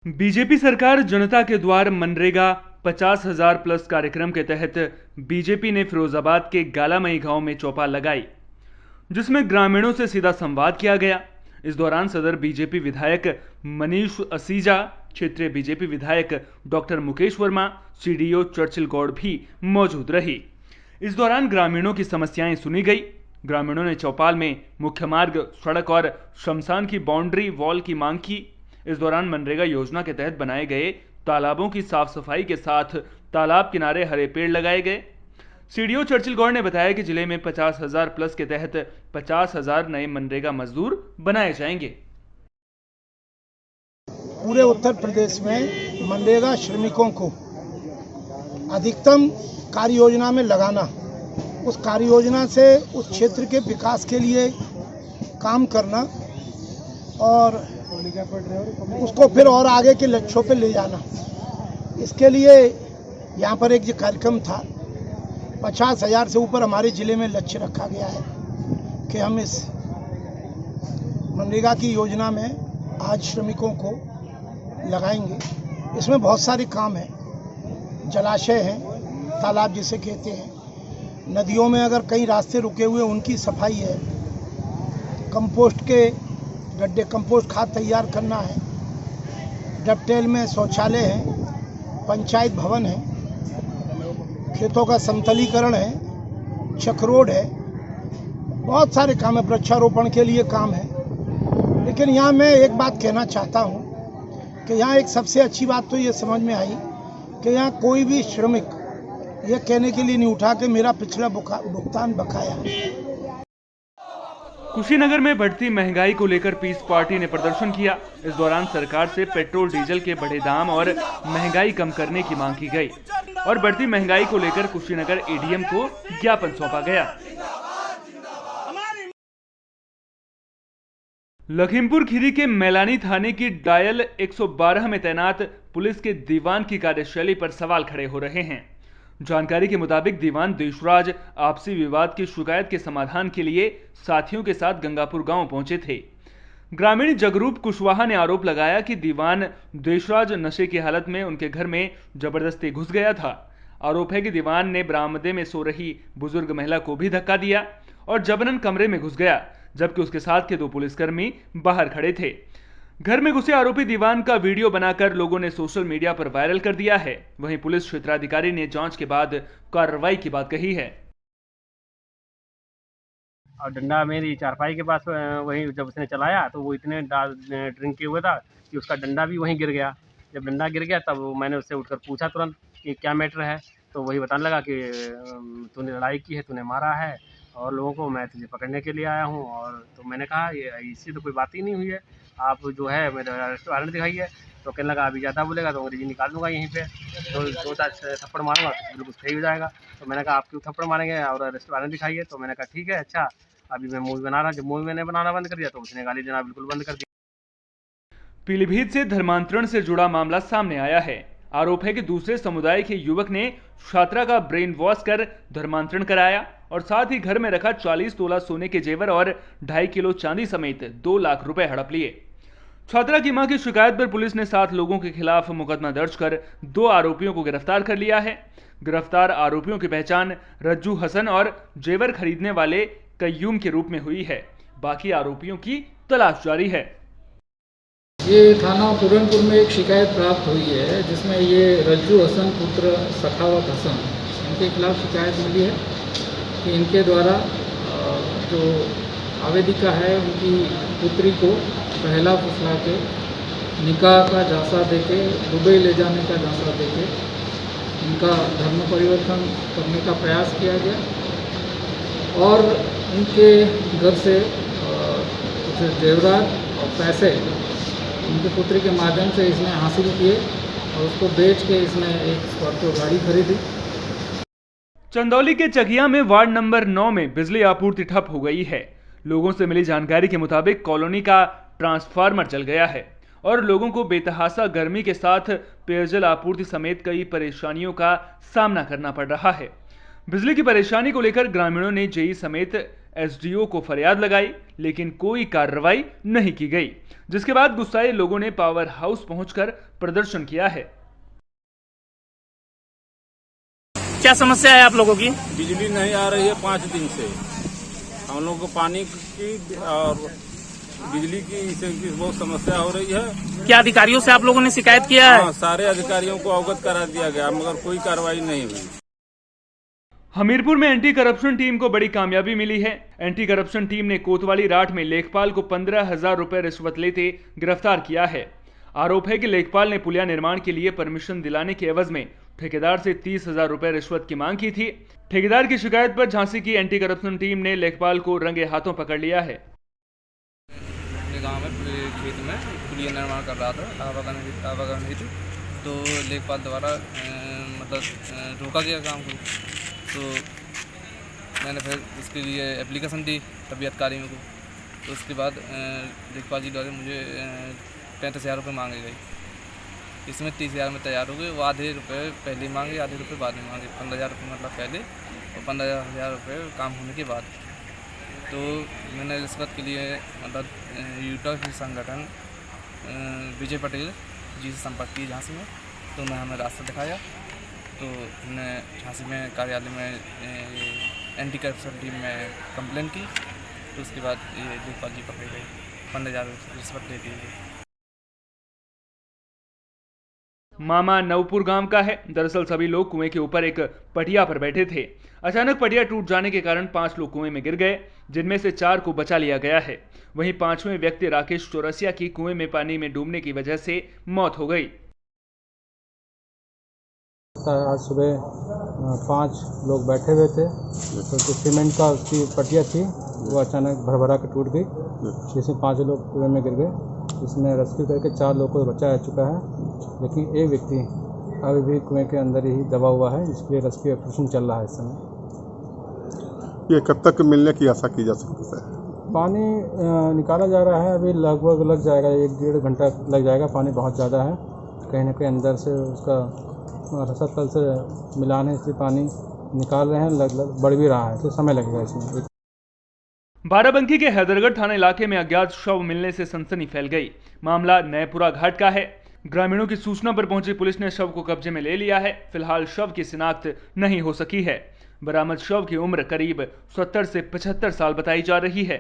BJP सरकार जनता के द्वार मनरेगा 50,000 प्लस कार्यक्रम के तहत बीजेपी ने फिरोजाबाद के गालामई गांव में चौपाल लगाई, जिसमें ग्रामीणों से सीधा संवाद किया गया। इस दौरान सदर बीजेपी विधायक मनीष असीजा, क्षेत्रीय बीजेपी विधायक doctor Mukesh Verma, CDO Churchill Gaur भी मौजूद रही। इस दौरान ग्रामीणों की समस्याएं सुनी गई। ग्रामीणों ने चौपाल में मुख्य मार्ग, सड़क और शमशान की बाउंड्री वॉल की मांग की। इस दौरान मनरेगा योजना के तहत बनाए गए तालाबों की साफ सफाई के साथ तालाब किनारे हरे पेड़ लगाए गए। सीडीओ चर्चिल गौड़ ने बताया कि जिले में 50,000 प्लस के तहत 50,000 नए मनरेगा मजदूर बनाए जाएंगे। पूरे उत्तर प्रदेश में मनरेगा श्रमिकों को अधिकतम कार्य योजना में लगाना, उस कार्य योजना से उस क्षेत्र के विकास के लिए काम करना और उसको फिर और आगे के लक्ष्यों पे ले जाना। इसके लिए यहाँ पर एक जो कार्यक्रम था, 50,000 से ऊपर हमारे जिले में लक्ष्य रखा गया है कि हम इस मनरेगा की योजना में आज श्रमिकों को लगाएंगे। इसमें बहुत सारे काम हैं, जलाशय हैं, तालाब जिसे कहते हैं, नदियों में अगर कई रास्ते रुके हुए उनकी सफाई है, कंपोस्ट के गड्ढे, कंपोस्ट खाद तैयार करना है, डबटेल में शौचालय है, पंचायत भवन है, खेतों का समतलीकरण है, चक्रोड है, बहुत सारे काम है, वृक्षारोपण के लिए काम है। लेकिन यहाँ मैं एक बात कहना चाहता हूँ कि यहाँ एक सबसे अच्छी बात तो ये समझ में आई कि यहाँ कोई भी श्रमिक ये कहने के लिए नहीं उठा कि मेरा पिछला भुगतान बकाया है। कुशीनगर में बढ़ती महंगाई को लेकर पीस पार्टी ने प्रदर्शन किया। इस दौरान सरकार से पेट्रोल डीजल के बढ़े दाम और महंगाई कम करने की मांग की गई और बढ़ती महंगाई को लेकर कुशीनगर एडीएम को ज्ञापन सौंपा गया। लखीमपुर खीरी के मैलानी थाने की डायल 112 में तैनात पुलिस के दीवान की कार्यशैली पर सवाल खड़े हो रहे हैं। जानकारी के मुताबिक दीवान देशराज आपसी विवाद की शिकायत के समाधान के लिए साथियों के साथ गंगापुर गांव पहुंचे थे। ग्रामीण जगरूप कुशवाहा ने आरोप लगाया कि दीवान देशराज नशे की हालत में उनके घर में जबरदस्ती घुस गया था। आरोप है कि दीवान ने बरामदे में सो रही बुजुर्ग महिला को भी धक्का दिया और जबरन कमरे में घुस गया, जबकि उसके साथ के 2 पुलिसकर्मी बाहर खड़े थे। घर में घुसे आरोपी दीवान का वीडियो बनाकर लोगों ने सोशल मीडिया पर वायरल कर दिया है। वहीं पुलिस क्षेत्राधिकारी ने जांच के बाद कार्रवाई की बात कही है। और डंडा मेरी चारपाई के पास वहीं जब उसने चलाया तो वो इतने ड्रिंक किए हुआ था कि उसका डंडा भी वहीं गिर गया। जब डंडा गिर गया तब मैंने उससे उठकर पूछा तुरंत कि क्या मैटर है, तो वही बताने लगा कि तूने लड़ाई की है, तूने मारा है और लोगों को मैं तुझे पकड़ने के लिए आया हूँ। और तो मैंने कहा ये इससे तो कोई बात ही नहीं हुई है, आप जो है मेरा अरेस्ट वारंट दिखाइए। तो कहने लगा अभी ज़्यादा बोलेगा तो अंग्रेजी निकाल दूंगा यहीं पे, तो 2-4 थप्पड़ मारूंगा तो बिल्कुल सही हो जाएगा। तो मैंने कहा आप क्यों थप्पड़ मारेंगे और अरेस्ट वारंट दिखाइए। तो मैंने कहा ठीक है, अच्छा अभी मैं मूवी बना रहा। जब मूवी मैंने बनाना बंद कर दिया तो उसने गाली देना बिल्कुल बंद कर दिया। पीलीभीत से धर्मांतरण से जुड़ा मामला सामने आया है। आरोप है कि दूसरे समुदाय के युवक ने छात्रा का ब्रेन वॉश कर धर्मांतरण कराया और साथ ही घर में रखा 40 तोला सोने के जेवर और 2.5 किलो चांदी समेत 2 लाख रुपए हड़प लिए। छात्रा की मां की शिकायत पर पुलिस ने 7 लोगों के खिलाफ मुकदमा दर्ज कर 2 आरोपियों को गिरफ्तार कर लिया है। गिरफ्तार आरोपियों की पहचान रज्जू हसन और जेवर खरीदने वाले कय्यूम के रूप में हुई है। बाकी आरोपियों की तलाश जारी है। ये थाना पूरनपुर में एक शिकायत प्राप्त हुई है जिसमें ये रज्जू हसन पुत्र सखावत हसन, इनके खिलाफ शिकायत मिली है कि इनके द्वारा जो आवेदिका है उनकी पुत्री को पहला फुसला के निकाह का झांसा देके दुबई ले जाने का झांसा देके इनका धर्म परिवर्तन करने का प्रयास किया गया और उनके घर से कुछ जेवरात और पैसे उनकी पुत्री के माध्यम से इसने हासिल किए और उसको बेच के इसने एक स्कॉर्पियो गाड़ी खरीदी। चंदौली के चकिया में वार्ड नंबर 9 में बिजली आपूर्ति ठप हो गई है। लोगों से मिली जानकारी के मुताबिक कॉलोनी का ट्रांसफार्मर जल गया है और लोगों को बेतहासा गर्मी के साथ पेयजल आपूर्ति समेत कई परेशानियों का सामना करना पड़ रहा है। बिजली की परेशानी को लेकर ग्रामीणों ने जेई समेत एसडीओ को फरियाद लगाई, लेकिन कोई कार्रवाई नहीं की गई, जिसके बाद गुस्साए लोगों ने पावर हाउस पहुंचकर प्रदर्शन किया है। क्या समस्या है आप लोगों की? बिजली नहीं आ रही है 5 दिन से। हम लोगों को पानी की और बिजली की इसकी बहुत समस्या हो रही है। क्या अधिकारियों से आप लोगों ने शिकायत किया है? हाँ, सारे अधिकारियों को अवगत करा दिया गया, मगर कोई कार्रवाई नहीं हुई। हमीरपुर में एंटी करप्शन टीम को बड़ी कामयाबी मिली है। एंटी करप्शन टीम ने कोतवाली राठ में लेखपाल को 15,000 रुपए रिश्वत लेते गिरफ्तार किया है। आरोप है कि लेखपाल ने पुलिया निर्माण के लिए परमिशन दिलाने के एवज में ठेकेदार से 30,000 रुपए रिश्वत की मांग की थी। ठेकेदार की शिकायत पर झांसी की एंटी करप्शन टीम ने लेखपाल को रंगे हाथों पकड़ लिया है। अपने गांव में खेत में पुलिया निर्माण कर रहा था आवागमन हेतु, तो लेखपाल द्वारा मतलब रोका गया काम को। तो मैंने फिर इसके लिए एप्लीकेशन दी सभी अधिकारियों को। तो उसके बाद लेखपाल जी द्वारा मुझे 35,000 रुपये मांगे गए। इसमें 30,000 में तैयार हो गए। वो आधे रुपए पहले मांगे, आधे रुपए बाद में मांगे। 15,000 रुपये मतलब पहले और 15,000 रुपये काम होने के बाद। तो मैंने रिश्वत के लिए मतलब यूटॉक संगठन विजय पटेल जी से संपर्क की झांसी में। तो मैं हमें रास्ता दिखाया। तो हमने झांसी में कार्यालय में एंटी करप्शन टीम में कंप्लेन की। तो उसके बाद ये लेखपाल जी पकड़े गए, 15,000 रिश्वत ले दी गई। मामा नवपुर गांव का है। दरअसल सभी लोग कुएं के ऊपर एक पटिया पर बैठे थे। अचानक पटिया टूट जाने के कारण 5 लोग कुएं में गिर गए, जिनमें से 4 को बचा लिया गया है। वहीं 5वें व्यक्ति राकेश चौरसिया की कुएं में पानी में डूबने की वजह से मौत हो गई। आज सुबह 5 लोग बैठे हुए थे, तो जो सीमेंट का उसकी पटिया थी वो अचानक भरभरा के टूट गई, जिसमें 5 लोग कुएं में गिर गए। इसमें रेस्क्यू करके 4 लोगों को बचाया जा चुका है, लेकिन एक व्यक्ति अभी भी कुएं के अंदर ही दबा हुआ है, इसलिए रेस्क्यू ऑपरेशन चल रहा है इस समय। ये कब तक मिलने की आशा की जा सकती है? पानी निकाला जा रहा है, अभी लगभग लग जाएगा 1-1.5 घंटा लग जाएगा। पानी बहुत ज़्यादा है, कहीं ना कहीं अंदर से उसका रसा तल से मिलाने से पानी निकाल रहे हैं, बढ़ भी रहा है, तो समय लगेगा इसमें। बाराबंकी के हैदरगढ़ थाना इलाके में अज्ञात शव मिलने से सनसनी फैल गई। मामला नयपुरा घाट का है। ग्रामीणों की सूचना पर पहुंची पुलिस ने शव को कब्जे में ले लिया है। फिलहाल शव की शिनाख्त नहीं हो सकी है। बरामद शव की उम्र करीब 70 से 75 साल बताई जा रही है।